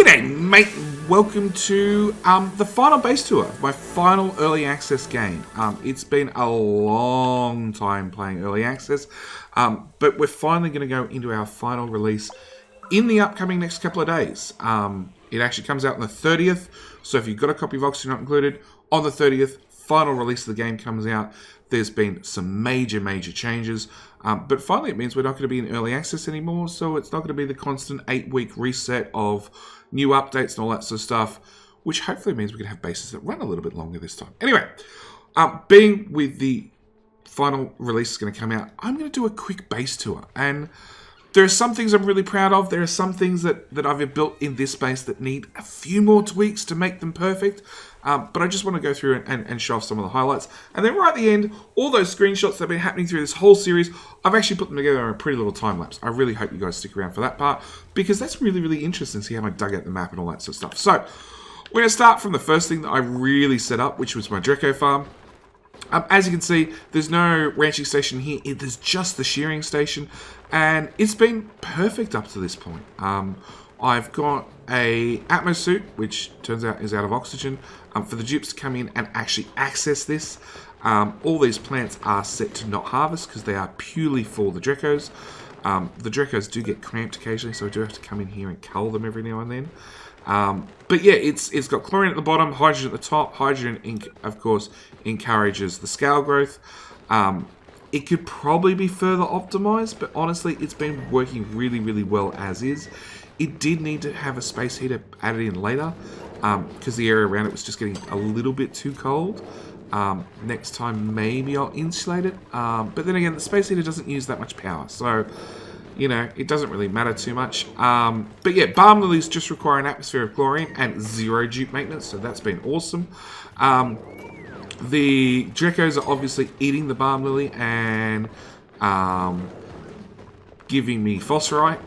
G'day, mate. Welcome to the final base tour, my final early access game. It's been a long time playing early access, but we're finally going to go into our final release in the upcoming next couple of days. It actually comes out on the 30th, so if you've got a copy of Oxygen Not Included, on the 30th, final release of the game comes out. There's been some major changes, but finally it means we're not going to be in early access anymore, so it's not going to be the constant 8-week reset of new updates and all that sort of stuff, which hopefully means we can have bases that run a little bit longer this time. Anyway, being with the final release is going to come out, I'm going to do a quick base tour, and there are some things I'm really proud of. There are some things that I've built in this base that need a few more tweaks to make them perfect. But I just want to go through and show off some of the highlights. And then right at the end, all those screenshots that have been happening through this whole series, I've actually put them together in a pretty little time lapse. I really hope you guys stick around for that part, because that's really interesting to see how I dug out the map and all that sort of stuff. So, we're going to start from the first thing that I really set up, which was my Draco Farm. As you can see, there's no ranching station here. There's just the shearing station, and it's been perfect up to this point. I've got a Atmo suit, which turns out is out of oxygen, for the dupes to come in and actually access this. All these plants are set to not harvest because they are purely for the Dracos. The Dracos do get cramped occasionally, so I do have to come in here and cull them every now and then. But yeah, it's got chlorine at the bottom, hydrogen at the top. Hydrogen, of course, encourages the scale growth. It could probably be further optimized, but honestly, it's been working really well as is. It did need to have a space heater added in later, because the area around it was just getting a little bit too cold. Next time, maybe I'll insulate it. But then again, the space heater doesn't use that much power, so you know, it doesn't really matter too much. But yeah, balm lilies just require an atmosphere of chlorine and 0 dupe maintenance, so that's been awesome. The Dracos are obviously eating the balm lily and giving me phosphorite,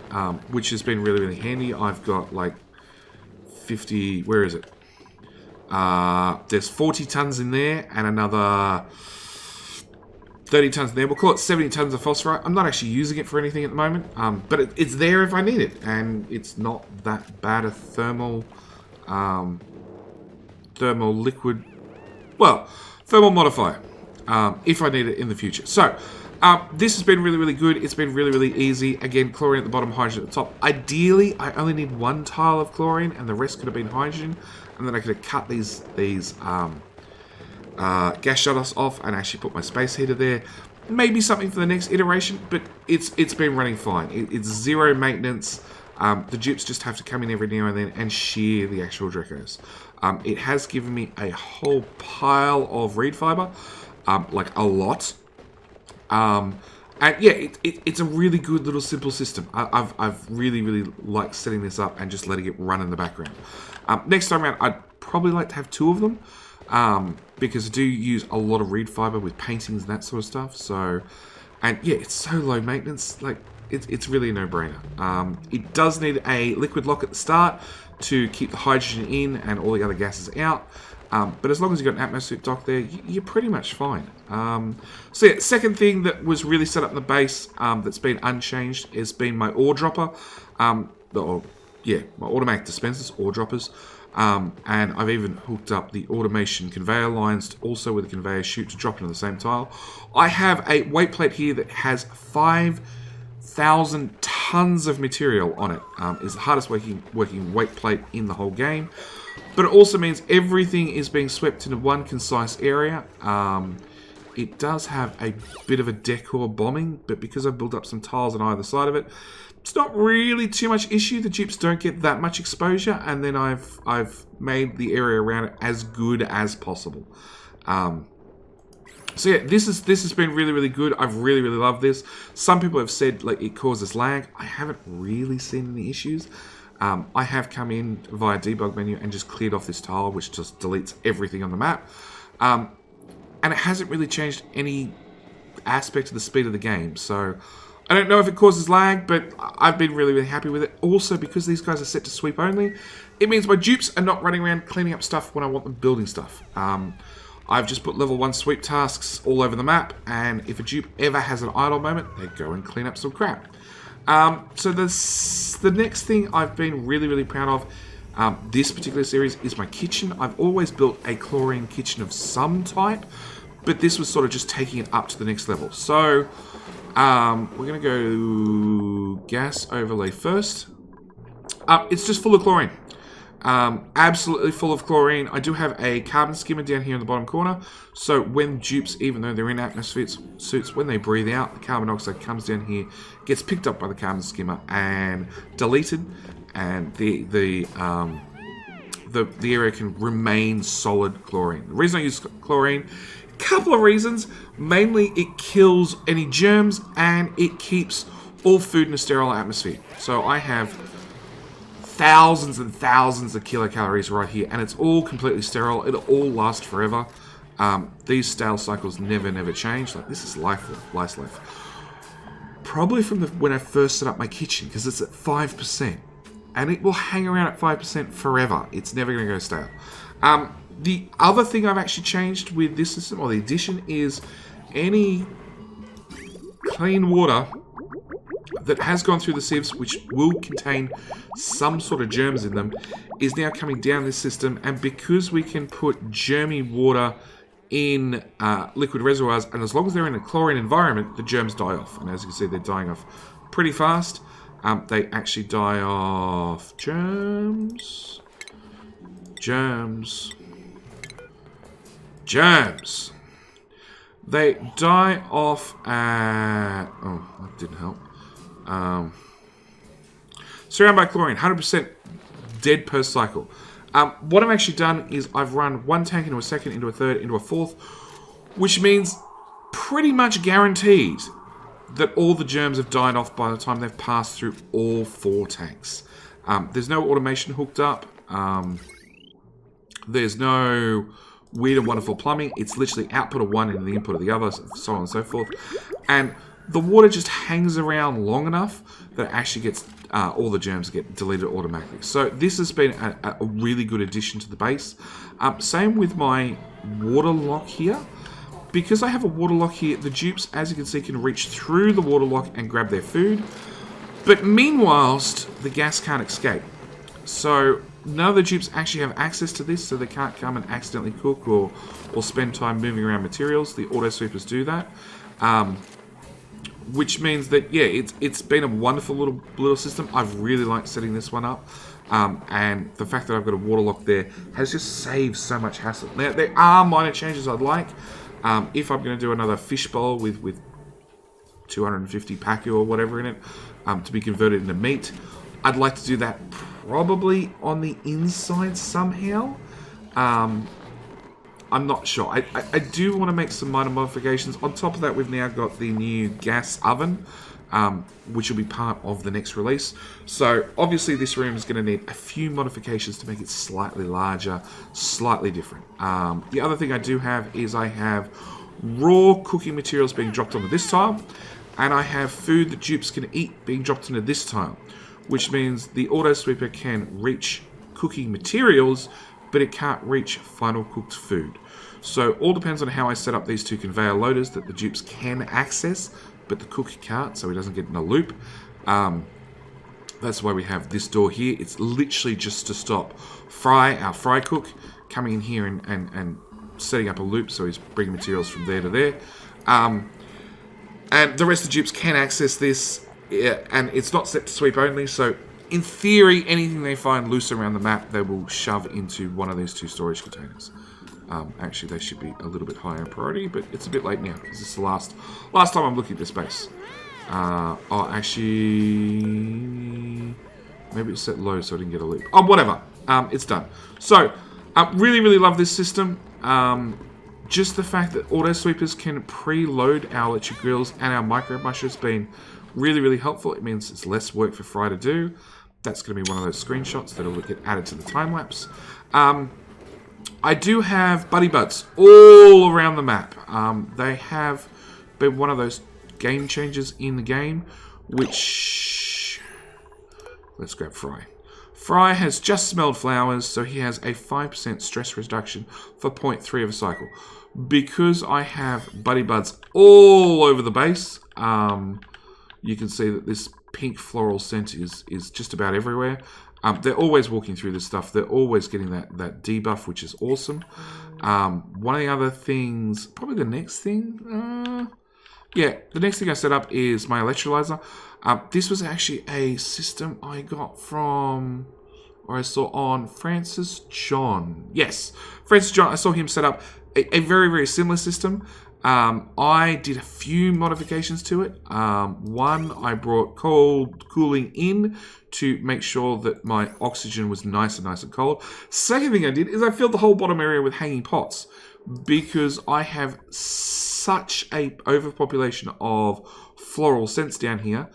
which has been really handy. I've got like 50, where is it? There's 40 tons in there and another 30 tons in there. We'll call it 70 tons of phosphorite. I'm not actually using it for anything at the moment, but it's there if I need it, and it's not that bad a thermal liquid, well, thermal modifier, if I need it in the future. So, this has been really good. It's been really easy. Again, chlorine at the bottom, hydrogen at the top. Ideally, I only need 1 tile of chlorine, and the rest could have been hydrogen, and then I could have cut these gas shutoffs off and actually put my space heater there. Maybe something for the next iteration, but it's been running fine. It's 0 maintenance. The dupes just have to come in every now and then and shear the actual Dracos. It has given me a whole pile of reed fiber, like a lot. And yeah, it's a really good little simple system. I've really liked setting this up and just letting it run in the background. Next time around, I'd probably like to have 2 of them, because I do use a lot of reed fiber with paintings and that sort of stuff. So, and yeah, it's so low maintenance, like it's really a no-brainer. It does need a liquid lock at the start to keep the hydrogen in and all the other gases out. But as long as you've got an atmosuit dock there, you're pretty much fine. So yeah, second thing that was really set up in the base, that's been unchanged, has been my ore dropper. My automatic dispensers, ore droppers. And I've even hooked up the automation conveyor lines also with a conveyor chute to drop into the same tile. I have a weight plate here that has 5,000 tons of material on it. It's the hardest working weight plate in the whole game. But it also means everything is being swept into one concise area. It does have a bit of a decor bombing, but because I've built up some tiles on either side of it, it's not really too much issue. The dupes don't get that much exposure, and then I've made the area around it as good as possible. So yeah, this has been really good. I've really loved this. Some people have said like it causes lag. I haven't really seen any issues. I have come in via debug menu and just cleared off this tile, which just deletes everything on the map. And it hasn't really changed any aspect of the speed of the game. So I don't know if it causes lag, but I've been really happy with it. Also, because these guys are set to sweep only, it means my dupes are not running around cleaning up stuff when I want them building stuff. I've just put level 1 sweep tasks all over the map, and if a dupe ever has an idle moment, they go and clean up some crap. So the next thing I've been really proud of This particular series is my kitchen. I've always built a chlorine kitchen of some type, but this was sort of just taking it up to the next level. So we're going to go gas overlay first. It's just full of chlorine. Absolutely full of chlorine. I do have a carbon skimmer down here in the bottom corner. So when dupes, even though they're in atmosphere suits, when they breathe out, the carbon dioxide comes down here, gets picked up by the carbon skimmer and deleted, and the area can remain solid chlorine. The reason I use chlorine, a couple of reasons. Mainly, it kills any germs and it keeps all food in a sterile atmosphere. So I have thousands and thousands of kilocalories right here, and it's all completely sterile. It'll all last forever. These stale cycles never change. Like, this is life. Probably from when I first set up my kitchen, because it's at 5%, and it will hang around at 5% forever. It's never going to go stale. The other thing I've actually changed with this system, or the addition, is any clean water that has gone through the sieves, which will contain some sort of germs in them, is now coming down this system. And because we can put germy water in liquid reservoirs, and as long as they're in a chlorine environment, the germs die off. And as you can see, they're dying off pretty fast. They actually die off germs. They die off at... Oh, that didn't help. Surrounded by chlorine, 100% dead per cycle. What I've actually done is I've run one tank into a second, into a third, into a fourth, which means pretty much guaranteed that all the germs have died off by the time they've passed through all 4 tanks. There's no automation hooked up. There's no weird and wonderful plumbing. It's literally output of one and the input of the other, so on and so forth. And the water just hangs around long enough that it actually gets all the germs get deleted automatically. So this has been a really good addition to the base. Same with my water lock here. Because I have a water lock here, the dupes, as you can see, can reach through the water lock and grab their food. But meanwhile, the gas can't escape. So none of the dupes actually have access to this, so they can't come and accidentally cook or spend time moving around materials. The auto sweepers do that. Which means that, yeah, it's been a wonderful little system. I've really liked setting this one up. And the fact that I've got a water lock there has just saved so much hassle. Now, there are minor changes I'd like. If I'm going to do another fish bowl with 250 pacu or whatever in it to be converted into meat, I'd like to do that probably on the inside somehow. I'm not sure. I do want to make some minor modifications. On top of that, we've now got the new gas oven, which will be part of the next release. So obviously this room is going to need a few modifications to make it slightly larger, slightly different. The other thing I do have is I have raw cooking materials being dropped onto this tile, and I have food that dupes can eat being dropped into this tile, which means the auto sweeper can reach cooking materials, but it can't reach final cooked food. So all depends on how I set up these 2 conveyor loaders that the dupes can access, but the cook can't, so he doesn't get in a loop. That's why we have this door here. It's literally just to stop our fry cook, coming in here and setting up a loop, so he's bringing materials from there to there. And the rest of the dupes can access this, and it's not set to sweep only, so in theory, anything they find loose around the map, they will shove into one of these 2 storage containers. Actually, they should be a little bit higher in priority, but it's a bit late now, because this is the last time I'm looking at this base. Oh, actually, maybe it's set low so I didn't get a loop. Oh, whatever. It's done. So, really love this system. Just the fact that auto sweepers can preload our electric grills and our micro mushers has been really helpful. It means it's less work for Fry to do. That's going to be one of those screenshots that will get added to the time lapse. I do have buddy buds all around the map. They have been one of those game changers in the game, which... Let's grab Fry. Fry has just smelled flowers, so he has a 5% stress reduction for 0.3 of a cycle. Because I have buddy buds all over the base, you can see that this pink floral scent is just about everywhere. They're always walking through this stuff. They're always getting that debuff, which is awesome. One of the other things, probably the next thing, yeah, the next thing I set up is my electrolyzer. This was actually a system I got from, or I saw on Francis John. Yes, Francis John, I saw him set up a very, very similar system. I did a few modifications to it. One, I brought cold cooling in to make sure that my oxygen was nice and cold. Second thing I did is I filled the whole bottom area with hanging pots because I have such a overpopulation of floral scents down here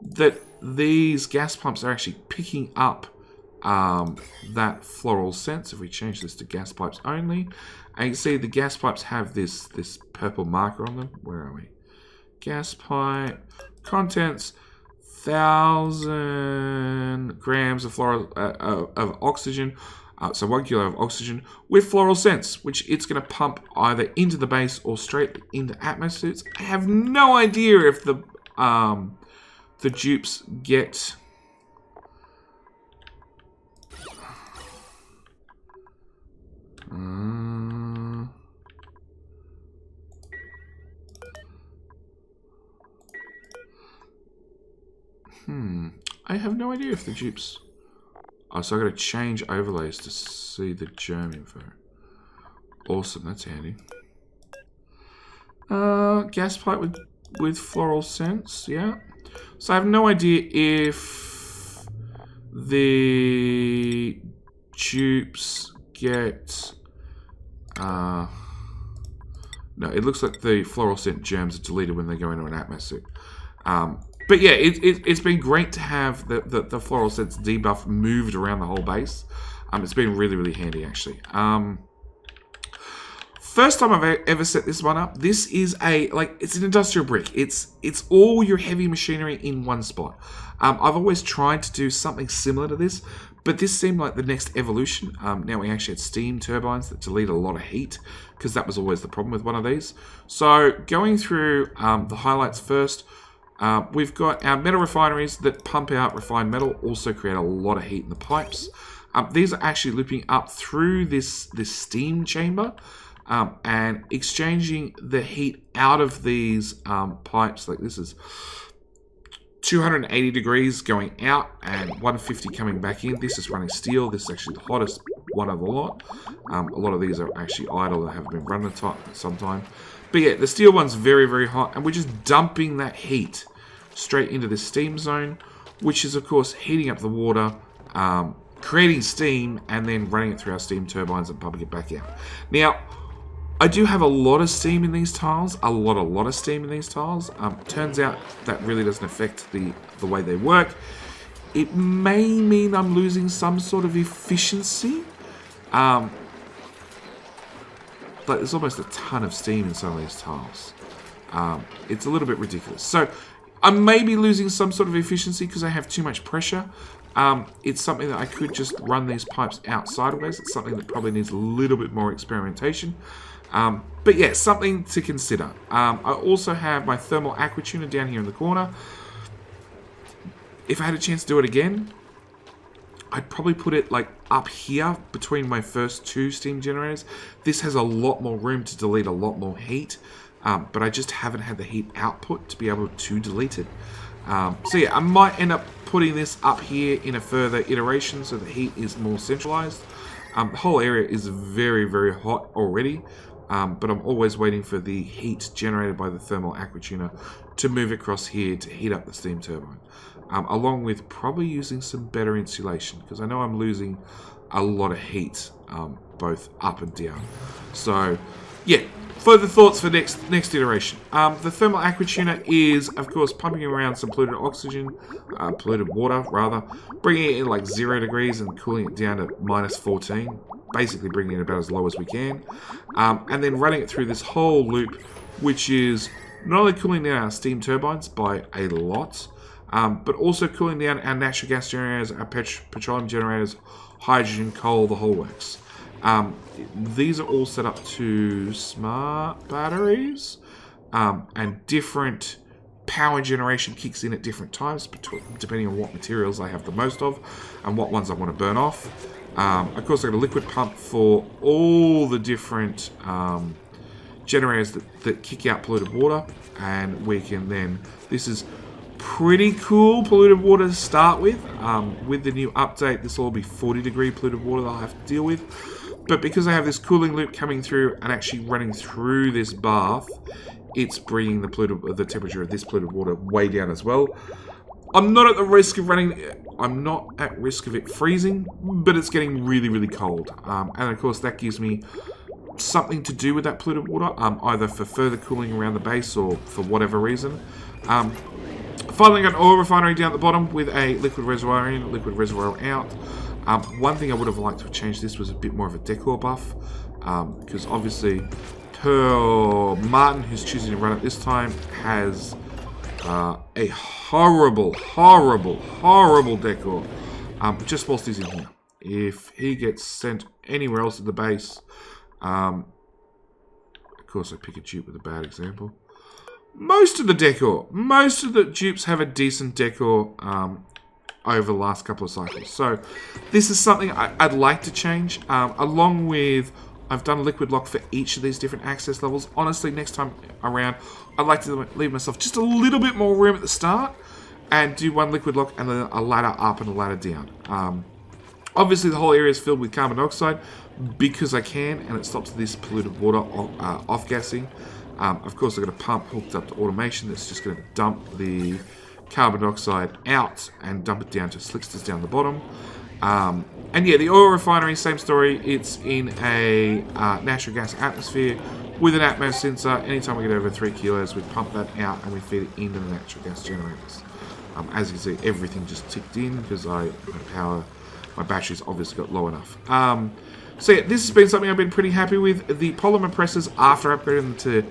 that these gas pumps are actually picking up that floral scent. So if we change this to gas pipes only, and you can see the gas pipes have this purple marker on them. Where are we? Gas pipe contents, 1,000 grams of floral of oxygen. So 1 kilo of oxygen with floral scents, which it's going to pump either into the base or straight into atmospheres. I have no idea if the dupes get I have no idea if the dupes. Oh, so I got to change overlays to see the germ info. Awesome, that's handy. Gas pipe with floral scents, yeah. So I have no idea if the dupes get. No, it looks like the floral scent germs are deleted when they go into an atmosphere. But yeah, it's been great to have the floral scents debuff moved around the whole base. It's been really, really handy, actually. First time I've ever set this one up. This is it's an industrial brick. It's all your heavy machinery in one spot. I've always tried to do something similar to this, but this seemed like the next evolution. Now we actually had steam turbines that delete a lot of heat, because that was always the problem with one of these. So going through the highlights first. We've got our metal refineries that pump out refined metal, also create a lot of heat in the pipes. These are actually looping up through this steam chamber and exchanging the heat out of these pipes. Like this is 280 degrees going out and 150 coming back in. This is running steel. This is actually the hottest one of the lot. A lot of these are actually idle that haven't been running some time. But yeah, the steel one's very, very hot, and we're just dumping that heat straight into the steam zone, which is, of course, heating up the water, creating steam, and then running it through our steam turbines and pumping it back out. Now, I do have a lot of steam in these tiles, a lot of steam in these tiles. Turns out that really doesn't affect the way they work. It may mean I'm losing some sort of efficiency. But there's almost a ton of steam in some of these tiles. It's a little bit ridiculous. So I may be losing some sort of efficiency because I have too much pressure. It's something that I could just run these pipes out sideways. It's something that probably needs a little bit more experimentation. But yeah, something to consider. I also have my thermal aqua tuner down here in the corner. If I had a chance to do it again, I'd probably put it like up here between my first two steam generators. This has a lot more room to delete a lot more heat, but I just haven't had the heat output to be able to delete it. So yeah, I might end up putting this up here in a further iteration so the heat is more centralized. The whole area is very, very hot already, but I'm always waiting for the heat generated by the thermal aqua tuner to move across here to heat up the steam turbine. Along with probably using some better insulation, because I know I'm losing a lot of heat, both up and down. So, yeah, further thoughts for next iteration. The thermal aqua tuner is, of course, pumping around some polluted water, rather, bringing it in like 0 degrees and cooling it down to -14, basically bringing it about as low as we can, and then running it through this whole loop, which is not only cooling down our steam turbines by a lot, but also cooling down our natural gas generators, our petroleum generators, hydrogen, coal, the whole works. These are all set up to smart batteries and different power generation kicks in at different times, depending on what materials I have the most of and what ones I want to burn off. Of course, I've got a liquid pump for all the different generators that kick out polluted water, and we can then, this is pretty cool polluted water to start with. With the new update, this will all be 40-degree polluted water that I'll have to deal with. But because I have this cooling loop coming through and actually running through this bath, it's bringing the temperature of this polluted water way down as well. I'm not at risk of it freezing, but it's getting really, really cold. And of course, that gives me something to do with that polluted water, either for further cooling around the base or for whatever reason. Finally, got an oil refinery down at the bottom with a liquid reservoir in, liquid reservoir out. One thing I would have liked to have changed this was a bit more of a decor buff, because obviously Martin, who's choosing to run it this time, has a horrible, horrible, horrible decor just whilst he's in here. If he gets sent anywhere else at the base, of course I pick a dupe with a bad example. Most of the dupes have a decent decor over the last couple of cycles. So this is something I'd like to change, along with I've done a liquid lock for each of these different access levels. Honestly, next time around, I'd like to leave myself just a little bit more room at the start and do one liquid lock and then a ladder up and a ladder down. Obviously, the whole area is filled with carbon dioxide because I can, and it stops this polluted water off-gassing. Of course, I've got a pump hooked up to automation that's just going to dump the carbon dioxide out and dump it down to slicksters down the bottom. And yeah, the oil refinery, same story. It's in a natural gas atmosphere with an Atmos sensor. Anytime we get over 3 kilos, we pump that out and we feed it into the natural gas generators. As you can see, everything just ticked in because my batteries obviously got low enough. So yeah, this has been something I've been pretty happy with. The polymer presses, after upgrading them to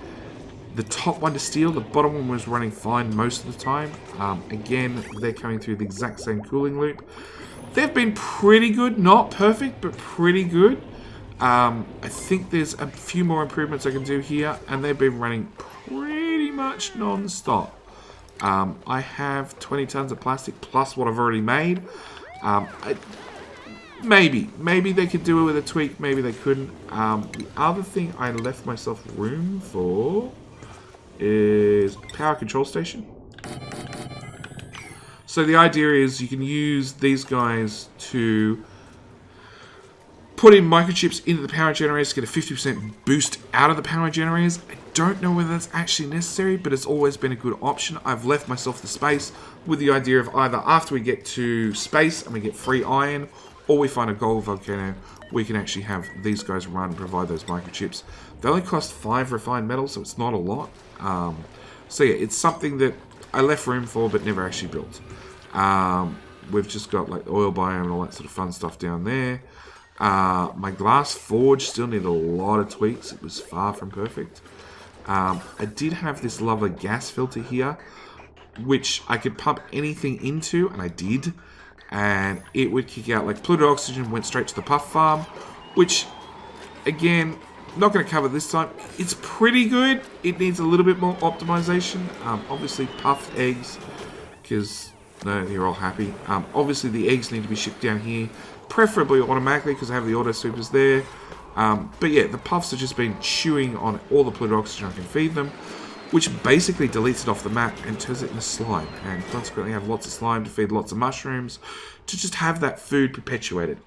the top one to steel, the bottom one was running fine most of the time. Again, they're coming through the exact same cooling loop. They've been pretty good, not perfect, but pretty good. I think there's a few more improvements I can do here, and they've been running pretty much non-stop. I have 20 tons of plastic plus what I've already made. Maybe they could do it with a tweak, maybe they couldn't. The other thing I left myself room for is power control station. So the idea is you can use these guys to put in microchips into the power generators to get a 50% boost out of the power generators. I don't know whether that's actually necessary, but it's always been a good option. I've left myself the space with the idea of either after we get to space and we get free iron, or we find a gold volcano, we can actually have these guys run and provide those microchips. They only cost 5 refined metals, so it's not a lot. So yeah, it's something that I left room for but never actually built. We've just got like the oil biome and all that sort of fun stuff down there. My glass forge still needed a lot of tweaks. It was far from perfect. I did have this lovely gas filter here, which I could pump anything into, and I did. And it would kick out, like, polluted oxygen went straight to the puff farm, which, again, not going to cover this time. It's pretty good. It needs a little bit more optimization. Obviously, puffed eggs, because no, you're all happy. Obviously, the eggs need to be shipped down here, preferably automatically, because I have the auto supers there. But yeah, the puffs have just been chewing on all the polluted oxygen I can feed them, which basically deletes it off the map and turns it into slime. And consequently, I have lots of slime to feed lots of mushrooms to just have that food perpetuated.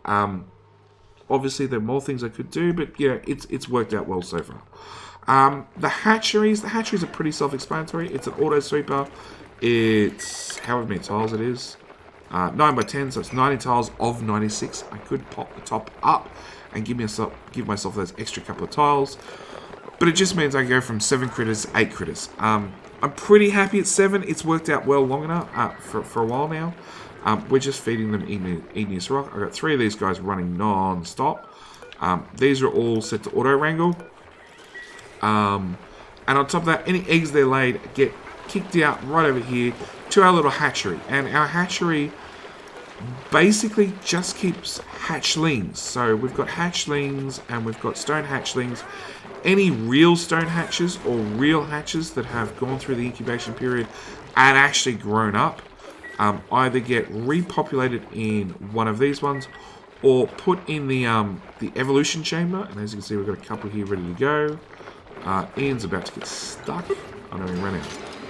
Obviously, there are more things I could do, but yeah, it's worked out well so far. The hatcheries are pretty self-explanatory. It's an auto sweeper. It's however many tiles it is. 9 by 10, so it's 90 tiles of 96. I could pop the top up and give myself those extra couple of tiles. But it just means I go from 7 critters to 8 critters. I'm pretty happy at 7. It's worked out well long enough for a while now. We're just feeding them igneous rock. I've got 3 of these guys running non-stop. These are all set to auto wrangle. And on top of that, any eggs they laid get kicked out right over here to our little hatchery. And our hatchery basically just keeps hatchlings. So we've got hatchlings and we've got stone hatchlings. Any real stone hatches or real hatches that have gone through the incubation period and actually grown up either get repopulated in one of these ones or put in the evolution chamber. And as you can see, we've got a couple here ready to go. Ian's about to get stuck. I know he ran out.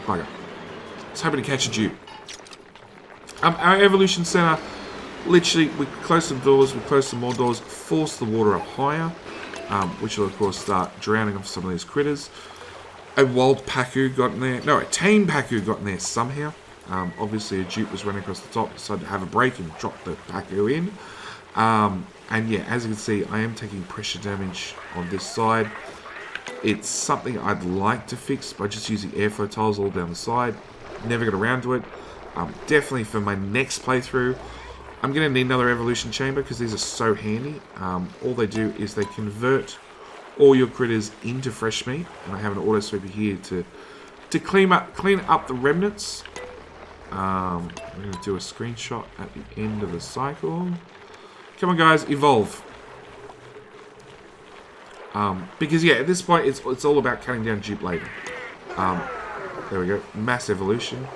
Bugger. I was hoping to catch a dupe. Our evolution center, literally, we close some doors, we close some more doors, force the water up higher, which will, of course, start drowning off some of these critters. A wild Pacu got in there. No, a tame Pacu got in there somehow. Obviously, a dupe was running across the top, decided to have a break and drop the Pacu in. And yeah, as you can see, I am taking pressure damage on this side. It's something I'd like to fix by just using airflow tiles all down the side. Never got around to it. Definitely for my next playthrough, I'm going to need another evolution chamber because these are so handy. All they do is they convert all your critters into fresh meat, and I have an auto sweeper here to clean up the remnants. I'm going to do a screenshot at the end of the cycle. Come on, guys, evolve. Because yeah, at this point it's all about cutting down dupe labor. There we go, mass evolution.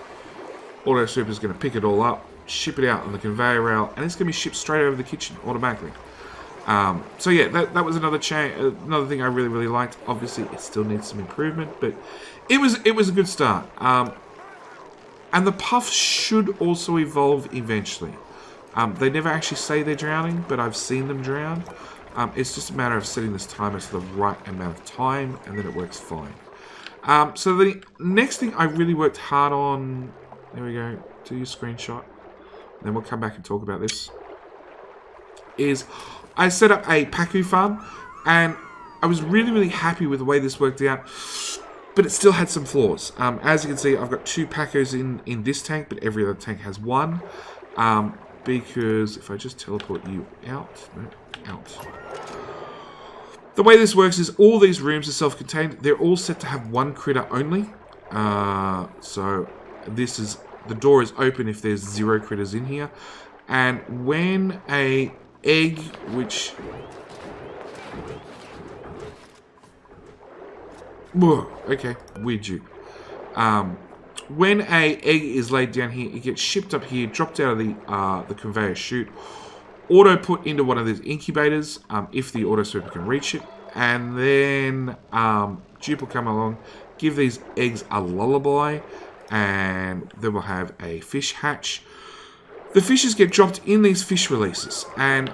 Auto Sweeper is going to pick it all up, ship it out on the conveyor rail, and it's going to be shipped straight over the kitchen automatically. So yeah, that was another thing I really liked. Obviously, it still needs some improvement, but it was a good start. And the puffs should also evolve eventually. They never actually say they're drowning, but I've seen them drown. It's just a matter of setting this timer to the right amount of time, and then it works fine. So the next thing I really worked hard on. There we go. Do your screenshot. Then we'll come back and talk about this. Is I set up a Pacu farm, and I was really happy with the way this worked out, but it still had some flaws. As you can see, I've got 2 Pacus in this tank, but every other tank has 1. Because if I just teleport you out, the way this works is all these rooms are self-contained. They're all set to have 1 critter only. So the door is open if there's 0 critters in here. And when a egg, which... Whoa, okay, weird you. When a egg is laid down here, it gets shipped up here, dropped out of the conveyor chute, auto put into one of these incubators, if the auto sweeper can reach it, and then Dupe will come along, give these eggs a lullaby, and then we'll have a fish hatch. The fishes get dropped in these fish releases, and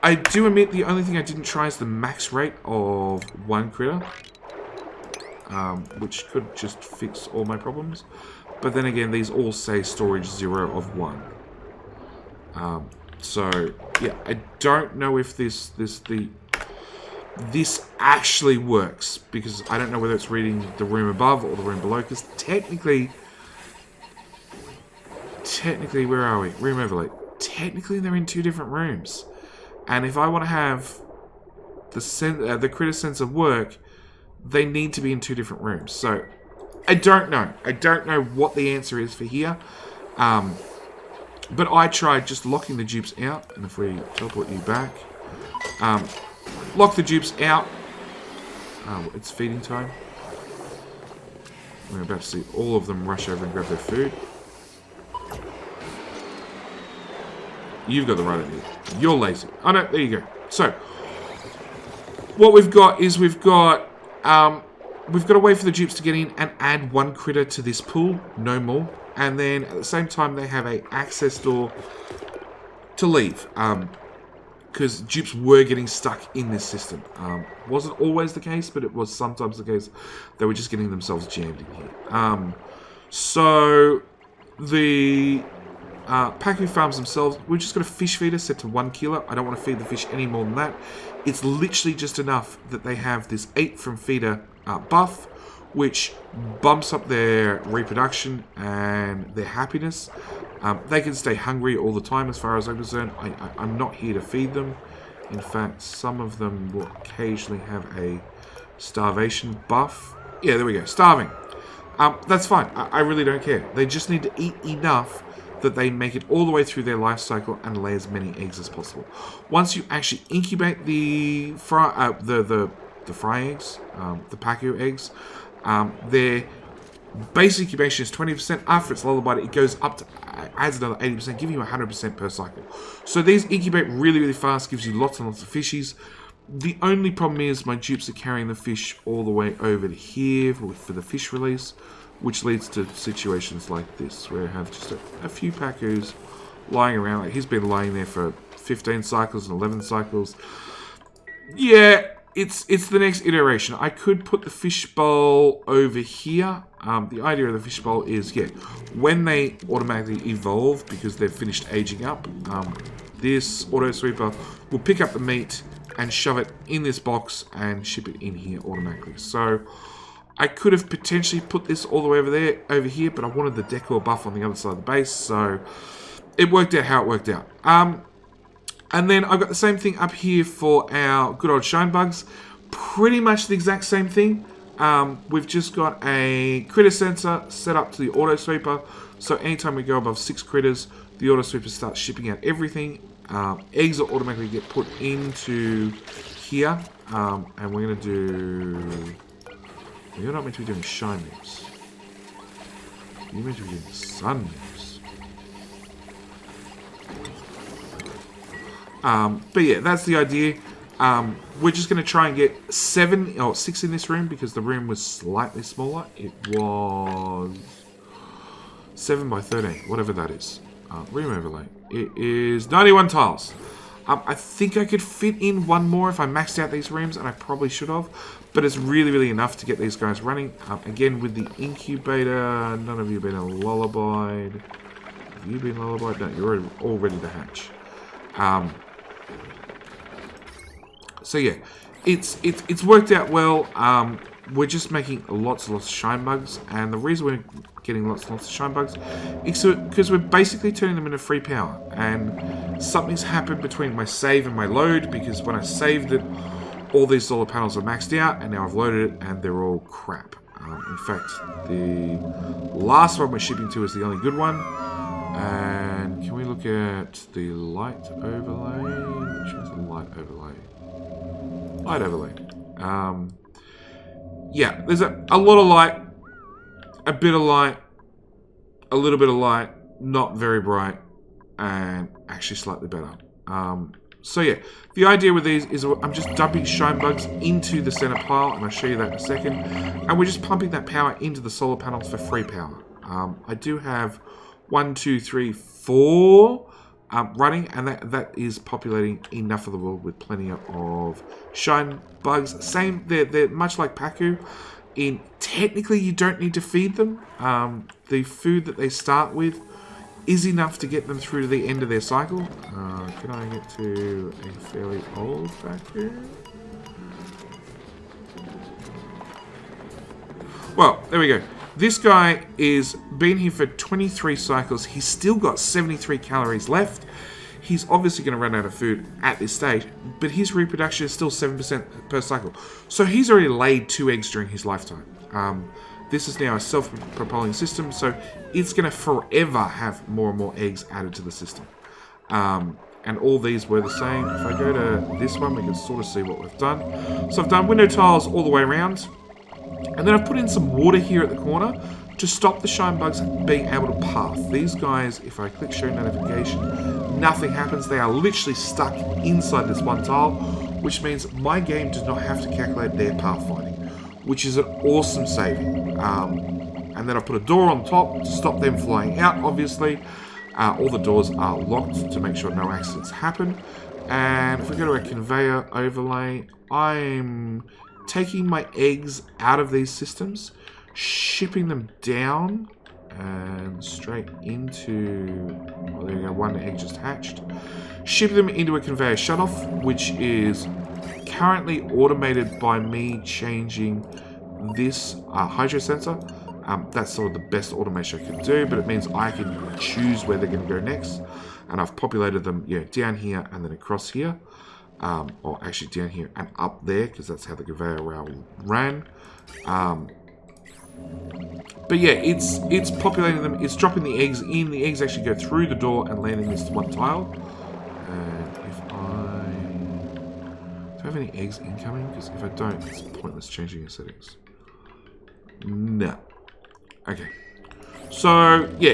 I do admit the only thing I didn't try is the max rate of 1 critter. Which could just fix all my problems. But then again, these all say storage 0 of 1. So, yeah, I don't know if this actually works, because I don't know whether it's reading the room above or the room below, because technically, where are we? Room overlay. Technically, they're in 2 different rooms. And if I want to have the critter sense of work, they need to be in 2 different rooms. So, I don't know. I don't know what the answer is for here. But I tried just locking the dupes out. And if we teleport you back. Lock the dupes out. It's feeding time. We're about to see all of them rush over and grab their food. You've got the right idea. You're lazy. Oh no, there you go. So, what we've got is we've got to wait for the dupes to get in and add 1 critter to this pool, no more. And then at the same time, they have a access door to leave. Because dupes were getting stuck in this system. Wasn't always the case, but it was sometimes the case. They were just getting themselves jammed in here. So the Pacu farms themselves, we've just got a fish feeder set to 1 kilo. I don't want to feed the fish any more than that. It's literally just enough that they have this 8 from feeder buff, which bumps up their reproduction and their happiness. They can stay hungry all the time as far as I'm concerned. I'm not here to feed them. In fact, some of them will occasionally have a starvation buff. Yeah, there we go. Starving. That's fine. I really don't care. They just need to eat enough that they make it all the way through their life cycle and lay as many eggs as possible. Once you actually incubate the fry eggs, the Pacu eggs, their basic incubation is 20%. After it's lullabied, it goes up to, adds another 80%, giving you 100% per cycle. So these incubate really, really fast, gives you lots and lots of fishies. The only problem is my dupes are carrying the fish all the way over to here for the fish release, which leads to situations like this, where I have just a few Pacus lying around. Like, he's been lying there for 15 cycles and 11 cycles. Yeah, it's the next iteration. I could put the fish bowl over here. The idea of the fish bowl is, yeah, when they automatically evolve because they've finished aging up, this auto sweeper will pick up the meat and shove it in this box and ship it in here automatically. So I could have potentially put this all the way over here, but I wanted the decor buff on the other side of the base, so it worked out how it worked out. And then I've got the same thing up here for our good old shine bugs. Pretty much the exact same thing. We've just got a critter sensor set up to the auto sweeper, so anytime we go above 6 critters, the auto sweeper starts shipping out everything. Eggs will automatically get put into here, and we're going to do... You're not meant to be doing shine nips. You're meant to be doing sun nips. But yeah, that's the idea. We're just going to try and get 6 in this room because the room was slightly smaller. It was 7 by 13, whatever that is. Room overlay. It is 91 tiles. I think I could fit in one more if I maxed out these rooms, and I probably should have. But it's really, really enough to get these guys running. Again, with the incubator, none of you have been lullabied. Have you been lullabied? No, you're all ready to hatch. So yeah, it's worked out well. We're just making lots and lots of shine bugs, and the reason we're getting lots and lots of shine bugs is because we're basically turning them into free power. And something's happened between my save and my load, because when I saved it, all these solar panels are maxed out, and now I've loaded it, and they're all crap. In fact, the last one we're shipping to is the only good one. And can we look at the light overlay? Which one's the light overlay? Light overlay. Yeah, there's a lot of light, a bit of light, a little bit of light, not very bright, and actually slightly better. So yeah, the idea with these is I'm just dumping shine bugs into the center pile, and I'll show you that in a second. And we're just pumping that power into the solar panels for free power. I do have 1, 2, 3, 4 running, and that is populating enough of the world with plenty of shine bugs. Same, they're much like Pacu. In technically, you don't need to feed them. The food that they start with is enough to get them through to the end of their cycle. Can I get to a fairly old Pacu? Well, there we go. This guy is been here for 23 cycles. He's still got 73 calories left. He's obviously going to run out of food at this stage, but his reproduction is still 7% per cycle. So he's already laid 2 eggs during his lifetime. This is now a self-propelling system, so it's going to forever have more and more eggs added to the system. And all these were the same. If I go to this one, we can sort of see what we've done. So I've done window tiles all the way around. And then I've put in some water here at the corner to stop the shine bugs being able to path. These guys, if I click show notification, nothing happens. They are literally stuck inside this one tile, which means my game does not have to calculate their pathfinding, which is an awesome saving. And then I've put a door on top to stop them flying out, obviously. All the doors are locked to make sure no accidents happen. And if we go to a conveyor overlay, I'm taking my eggs out of these systems, shipping them down and straight into, well, there you go, one egg just hatched. Shipping them into a conveyor shutoff, which is currently automated by me changing this hydro sensor. That's sort of the best automation I can do, but it means I can choose where they're going to go next. And I've populated them, yeah, down here and then across here. Or actually down here and up there, because that's how the conveyor rail ran. But yeah, it's populating them. It's dropping the eggs in. The eggs actually go through the door and land in this one tile. And if do I have any eggs incoming? Because if I don't, it's pointless changing your settings. No. Okay. So yeah,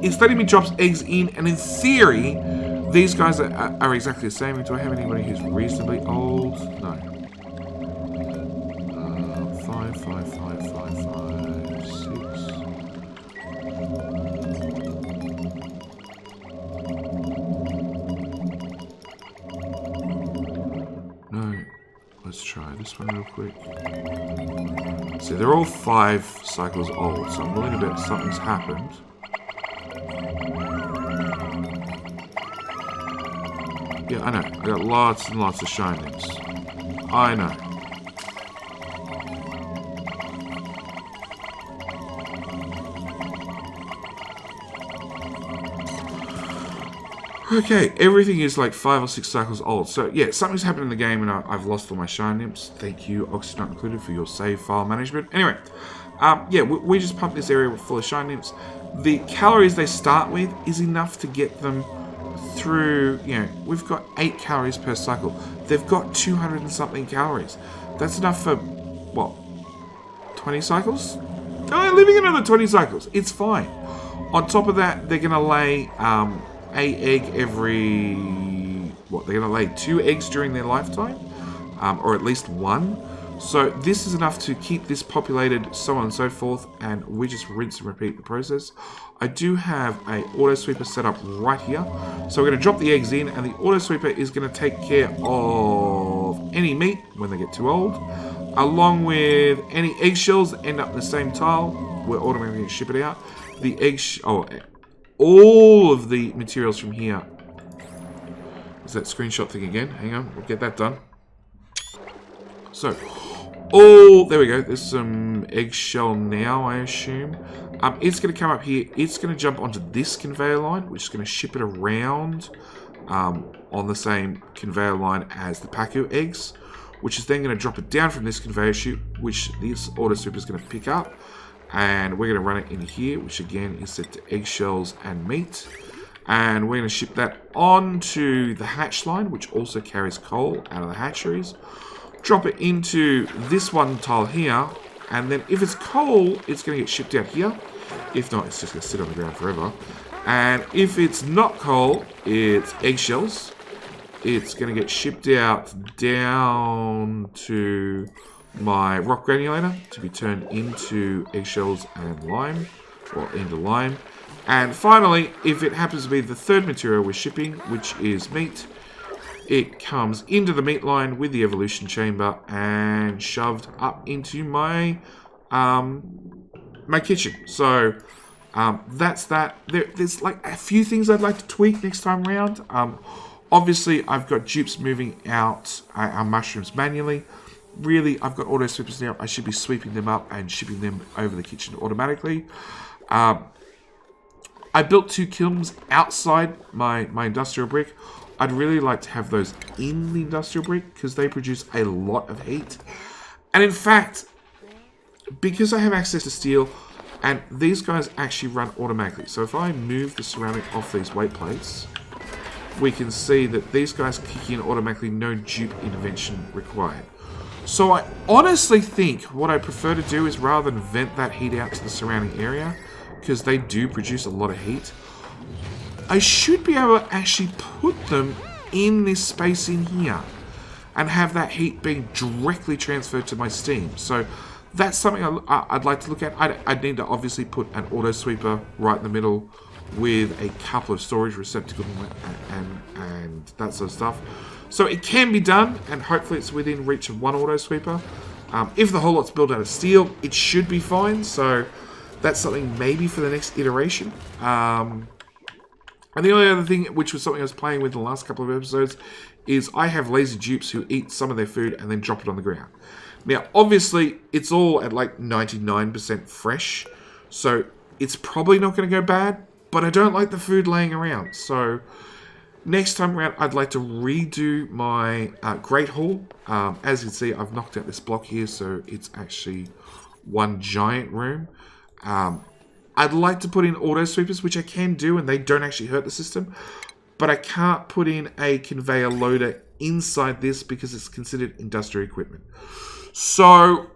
it's letting me drop eggs in, and in theory, these guys are exactly the same. Do I have anybody who's reasonably old? No. 5, 5, 5, 5, 5, 6. No. Let's try this one real quick. So they're all 5 cycles old, so I'm willing to bet something's happened. Yeah, I know. I got lots and lots of shinings. I know. Okay, everything is like 5 or 6 cycles old. So yeah, something's happened in the game and I've lost all my shine nymphs. Thank you, Oxygen Not Included, for your save file management. Anyway, yeah, we just pump this area full of shine nymphs. The calories they start with is enough to get them through, you know, we've got 8 calories per cycle. They've got 200 and something calories. That's enough for, what, 20 cycles? Oh, living another 20 cycles. It's fine. On top of that, they're going to lay a egg every, what, they're going to lay 2 eggs during their lifetime, or at least 1. So this is enough to keep this populated, so on and so forth, and we just rinse and repeat the process. I do have a auto sweeper set up right here, so we're going to drop the eggs in, and the auto sweeper is going to take care of any meat when they get too old, along with any eggshells that end up in the same tile. We're automatically going to ship it out. The all of the materials from here. Is that screenshot thing again? Hang on, we'll get that done. So, there we go. There's some eggshell now, I assume. It's going to come up here. It's going to jump onto this conveyor line, which is going to ship it around on the same conveyor line as the Pacu eggs, which is then going to drop it down from this conveyor chute, which this auto sweeper is going to pick up. And we're going to run it in here, which again is set to eggshells and meat. And we're going to ship that onto the hatch line, which also carries coal out of the hatcheries. Drop it into this one tile here. And then if it's coal, it's going to get shipped out here. If not, it's just going to sit on the ground forever. And if it's not coal, it's eggshells. It's going to get shipped out down to my rock granulator to be turned into eggshells and lime, or into lime. And finally, if it happens to be the third material we're shipping, which is meat, it comes into the meat line with the evolution chamber and shoved up into my my kitchen. So that's that. There's like a few things I'd like to tweak next time around. Obviously, I've got dupes moving out our mushrooms manually. Really, I've got auto sweepers now. I should be sweeping them up and shipping them over the kitchen automatically. I built 2 kilns outside my industrial brick. I'd really like to have those in the industrial brick because they produce a lot of heat. And in fact, because I have access to steel, and these guys actually run automatically. So if I move the ceramic off these weight plates, we can see that these guys kick in automatically, no dupe intervention required. So I honestly think what I prefer to do is rather than vent that heat out to the surrounding area, because they do produce a lot of heat, I should be able to actually put them in this space in here and have that heat being directly transferred to my steam. So that's something I'd like to look at. I'd need to obviously put an auto sweeper right in the middle with a couple of storage receptacles and that sort of stuff. So it can be done, and hopefully it's within reach of one auto sweeper. If the whole lot's built out of steel, it should be fine. So that's something maybe for the next iteration. And the only other thing, which was something I was playing with in the last couple of episodes, is I have lazy dupes who eat some of their food and then drop it on the ground. Now, obviously, it's all at like 99% fresh, so it's probably not going to go bad, but I don't like the food laying around. So next time around, I'd like to redo my Great Hall. As you can see, I've knocked out this block here, so it's actually one giant room. I'd like to put in auto sweepers, which I can do, and they don't actually hurt the system. But I can't put in a conveyor loader inside this because it's considered industrial equipment. So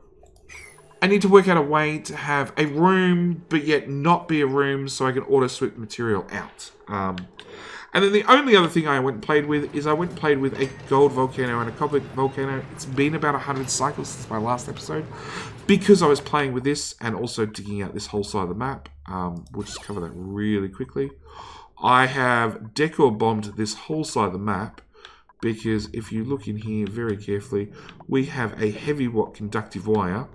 I need to work out a way to have a room, but yet not be a room, so I can auto sweep material out. And then the only other thing I went and played with is I went and played with a gold volcano and a copper volcano. It's been about 100 cycles since my last episode because I was playing with this and also digging out this whole side of the map. We'll just cover that really quickly. I have decor bombed this whole side of the map because if you look in here very carefully, we have a heavy watt conductive wire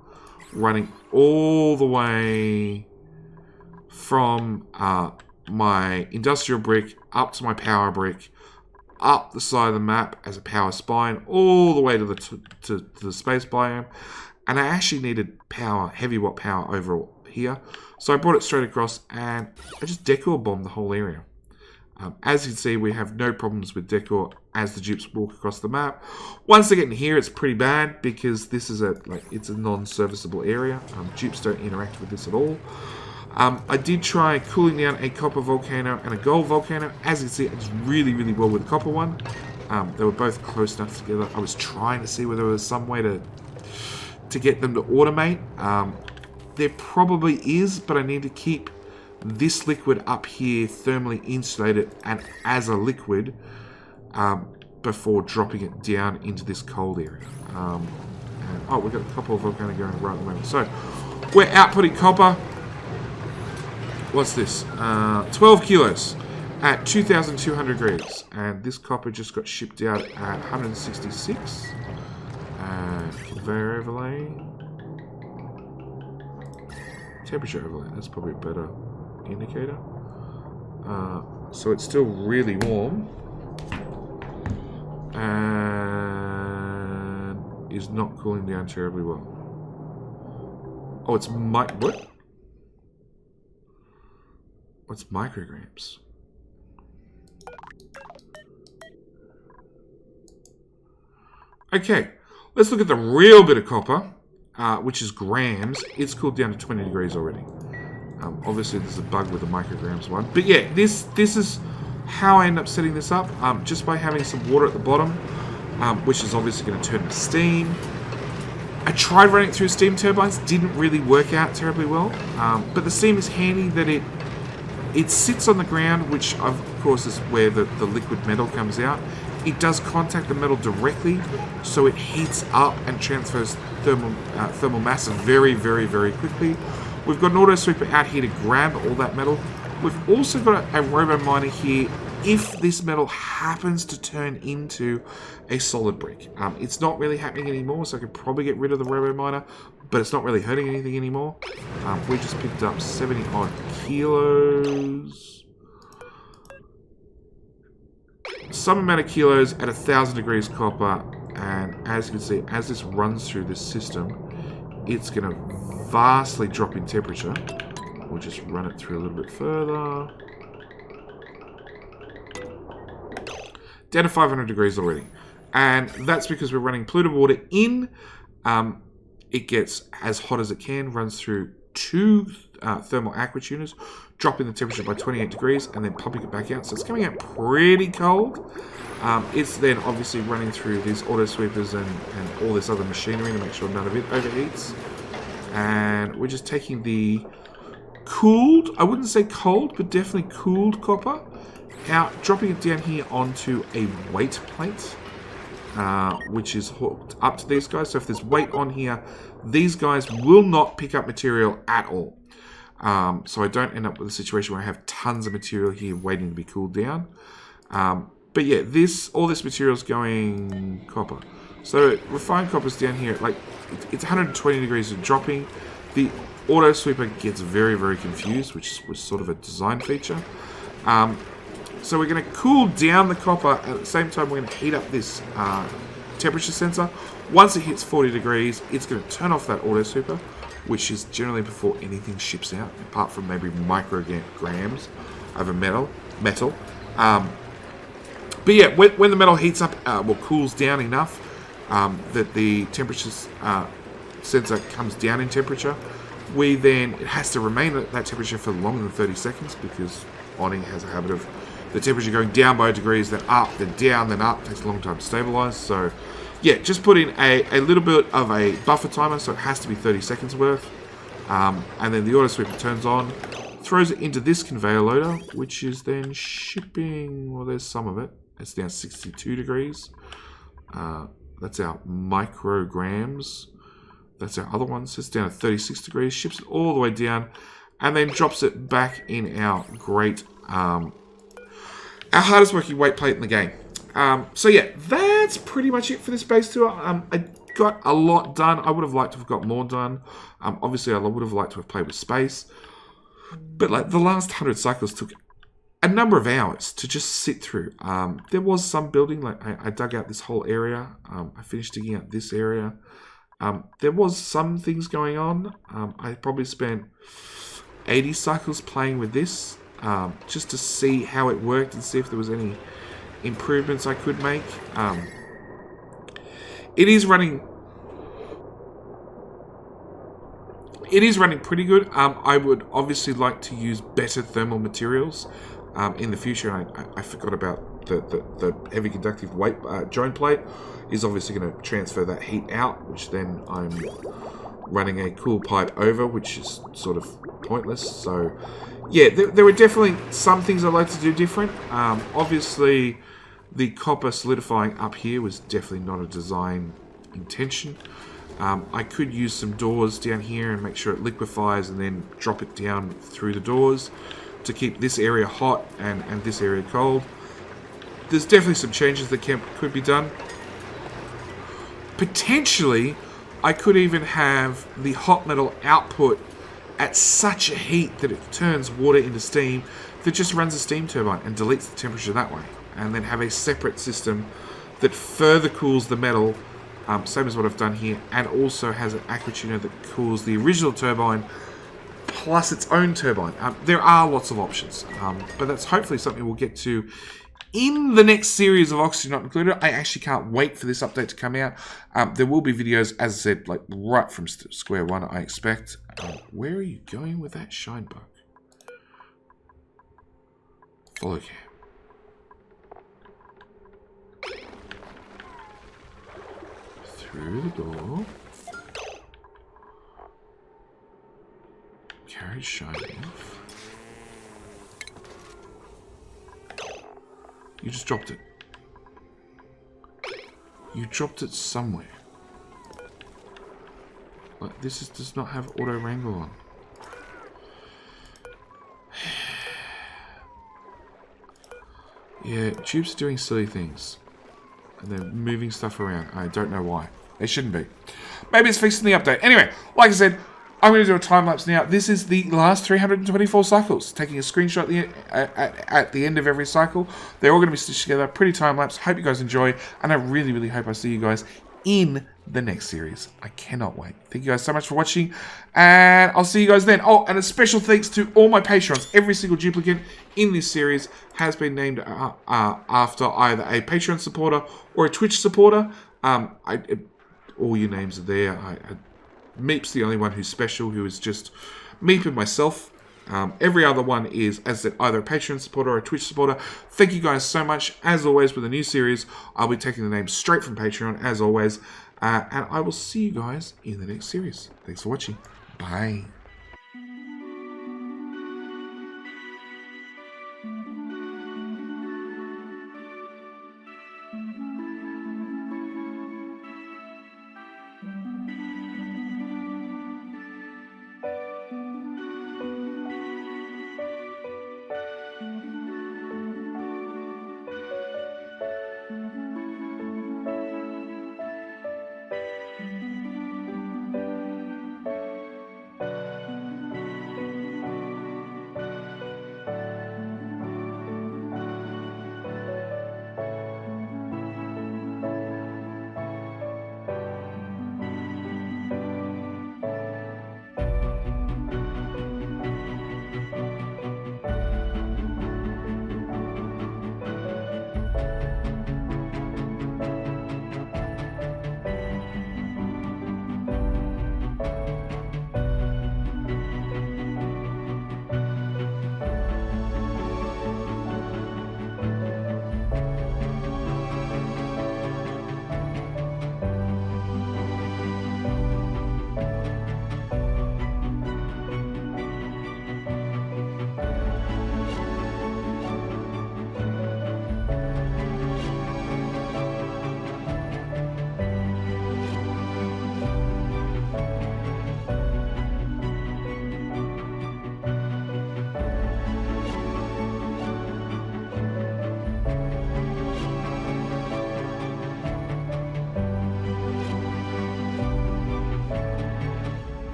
running all the way from my industrial brick up to my power brick, up the side of the map as a power spine, all the way to the space biome. And I actually needed power, heavy watt power over here. So I brought it straight across and I just decor bombed the whole area. As you can see, we have no problems with decor as the dupes walk across the map. Once they get in here, it's pretty bad because this is it's a non-serviceable area. Dupes don't interact with this at all. I did try cooling down a copper volcano and a gold volcano. As you can see, it's really, really well with the copper one. They were both close enough together. I was trying to see whether there was some way to get them to automate. There probably is, but I need to keep this liquid up here thermally insulated and as a liquid before dropping it down into this cold area. We've got a copper volcano going right at the moment. So we're outputting copper. What's this? 12 kilos at 2,200 degrees. And this copper just got shipped out at 166. Conveyor overlay. Temperature overlay. That's probably a better indicator. So it's still really warm. And is not cooling down terribly well. Oh, it's what? What's micrograms? Okay, let's look at the real bit of copper, which is grams. It's cooled down to 20 degrees already. Obviously, there's a bug with the micrograms one. But yeah, this is how I end up setting this up. Just by having some water at the bottom, which is obviously going to turn to steam. I tried running it through steam turbines. Didn't really work out terribly well. But the steam is handy that it sits on the ground, which of course is where the liquid metal comes out. It does contact the metal directly, so it heats up and transfers thermal mass very, very, very quickly. We've got an auto sweeper out here to grab all that metal. We've also got a robo miner here if this metal happens to turn into a solid brick. It's not really happening anymore, so I could probably get rid of the robo miner, but it's not really hurting anything anymore. We just picked up 70 odd kilos. Some amount of kilos at 1,000 degrees copper, and as you can see, as this runs through this system, it's going to vastly drop in temperature. We'll just run it through a little bit further. Down to 500 degrees already. And that's because we're running polluted water in. It gets as hot as it can, runs through 2 thermal aqua tuners, dropping the temperature by 28 degrees, and then pumping it back out. So it's coming out pretty cold. It's then obviously running through these auto sweepers and all this other machinery to make sure none of it overheats. And we're just taking the cooled, I wouldn't say cold, but definitely cooled copper out, dropping it down here onto a weight plate, which is hooked up to these guys. So if there's weight on here, these guys will not pick up material at all. So I don't end up with a situation where I have tons of material here waiting to be cooled down. But yeah, all this material is going copper. So refined copper's down here, like it's 120 degrees of dropping. The auto sweeper gets very, very confused, which was sort of a design feature. So we're going to cool down the copper. At the same time, we're going to heat up this temperature sensor. Once it hits 40 degrees, it's going to turn off that auto sweeper, which is generally before anything ships out, apart from maybe micrograms of metal. But yeah, when the metal heats up, cools down enough that the temperatures sensor comes down in temperature, it has to remain at that temperature for longer than 30 seconds because awning has a habit of the temperature going down by degrees, then up, then down, then up. It takes a long time to stabilize. So yeah, just put in a little bit of a buffer timer, so it has to be 30 seconds worth. And then the auto sweeper turns on, throws it into this conveyor loader, which is then shipping, well, there's some of it. It's now 62 degrees. That's our micrograms. That's our other one. So it's down at 36 degrees. Ships it all the way down. And then drops it back in our great... our hardest working weight plate in the game. So yeah, that's pretty much it for this base tour. I got a lot done. I would have liked to have got more done. Obviously, I would have liked to have played with space. But like the last 100 cycles took a number of hours to just sit through. There was some building, like I dug out this whole area. I finished digging out this area. There was some things going on. I probably spent 80 cycles playing with this, just to see how it worked and see if there was any improvements I could make. It is running pretty good. I would obviously like to use better thermal materials in the future. I forgot about the heavy conductive weight joint plate is obviously going to transfer that heat out, which then I'm running a cool pipe over, which is sort of pointless. So yeah, there were definitely some things I'd like to do different. Obviously the copper solidifying up here was definitely not a design intention. I could use some doors down here and make sure it liquefies and then drop it down through the doors to keep this area hot and this area cold. There's definitely some changes that could be done. Potentially, I could even have the hot metal output at such a heat that it turns water into steam that just runs a steam turbine and deletes the temperature that way. And then have a separate system that further cools the metal, same as what I've done here, and also has an Aqua tuner that cools the original turbine plus its own turbine. There are lots of options, but that's hopefully something we'll get to in the next series of Oxygen Not Included. I actually can't wait for this update to come out. There will be videos, as I said, like right from square one, I expect. Where are you going with that shine bug? Follow cam. Through the door. Carriage shining off. You just dropped it. You dropped it somewhere. Like, this does not have auto wrangle on. Yeah, Dupes are doing silly things. And they're moving stuff around. I don't know why. They shouldn't be. Maybe it's fixed in the update. Anyway, like I said, I'm going to do a time lapse now. This is the last 324 cycles. Taking a screenshot at the end of every cycle. They're all going to be stitched together. Pretty time lapse. Hope you guys enjoy. And I really, really hope I see you guys in the next series. I cannot wait. Thank you guys so much for watching. And I'll see you guys then. Oh, and a special thanks to all my Patrons. Every single duplicant in this series has been named after either a Patreon supporter or a Twitch supporter. All your names are there. Meep's the only one who's special, who is just Meep and myself. Every other one is, as I said, either a Patreon supporter or a Twitch supporter. Thank you guys so much. As always, with a new series, I'll be taking the names straight from Patreon, as always. And I will see you guys in the next series. Thanks for watching. Bye.